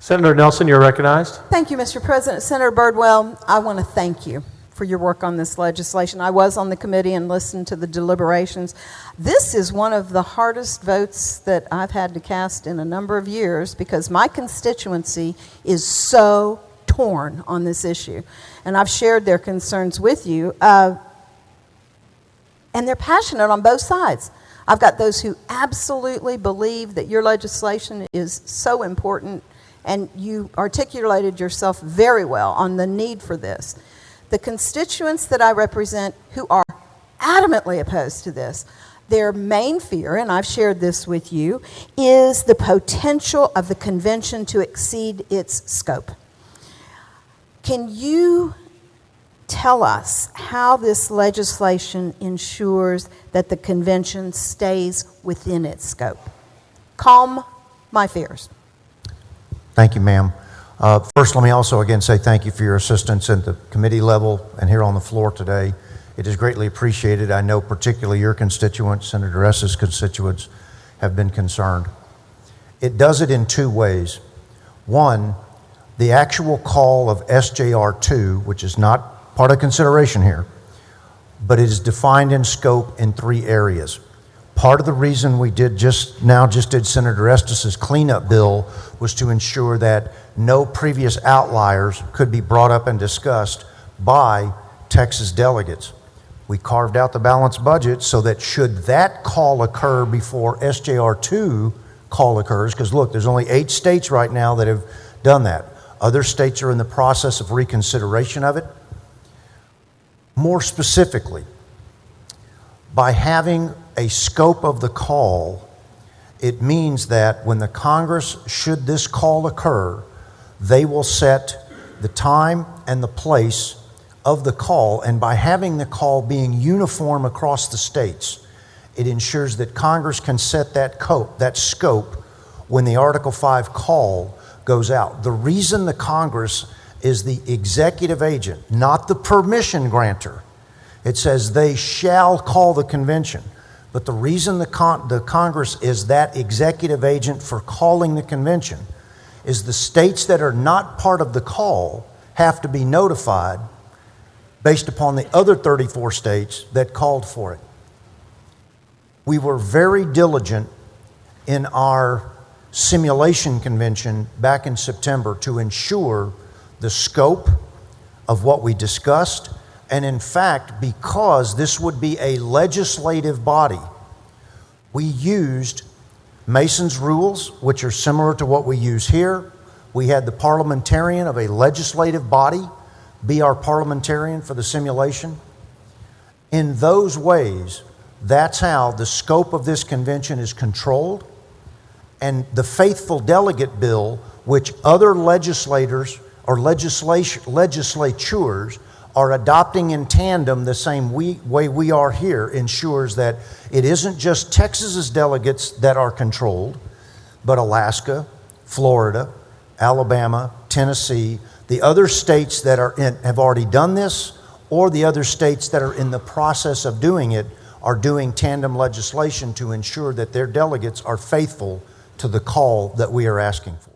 Senator Nelson, you're recognized. Thank you, Mr. President. Senator Birdwell, I want to thank you for your work on this legislation. I was on the committee and listened to the deliberations. This is one of the hardest votes that I've had to cast in a number of years because my constituency is so torn on this issue. And I've shared their concerns with you. And they're passionate on both sides. I've got those who absolutely believe that your legislation is so important, and you articulated yourself very well on the need for this. The constituents that I represent who are adamantly opposed to this, their main fear, and I've shared this with you, is the potential of the convention to exceed its scope. Can you tell us how this legislation ensures that the convention stays within its scope? Calm my fears. Thank you, ma'am. First, let me also again say thank you for your assistance at the committee level and here on the floor today. It is greatly appreciated. I know particularly your constituents, Senator Estes' constituents, have been concerned. It does it in two ways. One, the actual call of SJR 2, which is not part of consideration here, but it is defined in scope in three areas. Part of the reason we just did Senator Estes' cleanup bill was to ensure that no previous outliers could be brought up and discussed by Texas delegates. We carved out the balanced budget so that should that call occur before SJR 2 call occurs, because look, there's only 8 states right now that have done that. Other states are in the process of reconsideration of it. More specifically, by having a scope of the call, it means that when the Congress, should this call occur, they will set the time and the place of the call, and by having the call being uniform across the states, it ensures that Congress can set that scope when the Article 5 call goes out. The reason the Congress is the executive agent, not the permission grantor. It says they shall call the convention. But the reason the Congress is that executive agent for calling the convention is the states that are not part of the call have to be notified based upon the other 34 states that called for it. We were very diligent in our simulation convention back in September to ensure the scope of what we discussed. And in fact, because this would be a legislative body, we used Mason's rules, which are similar to what we use here. We had the parliamentarian of a legislative body be our parliamentarian for the simulation. In those ways, that's how the scope of this convention is controlled. And the faithful delegate bill, which other legislators or legislatures are adopting in tandem the same way we are here, ensures that it isn't just Texas's delegates that are controlled, but Alaska, Florida, Alabama, Tennessee, the other states that have already done this, or the other states that are in the process of doing it, are doing tandem legislation to ensure that their delegates are faithful to the call that we are asking for.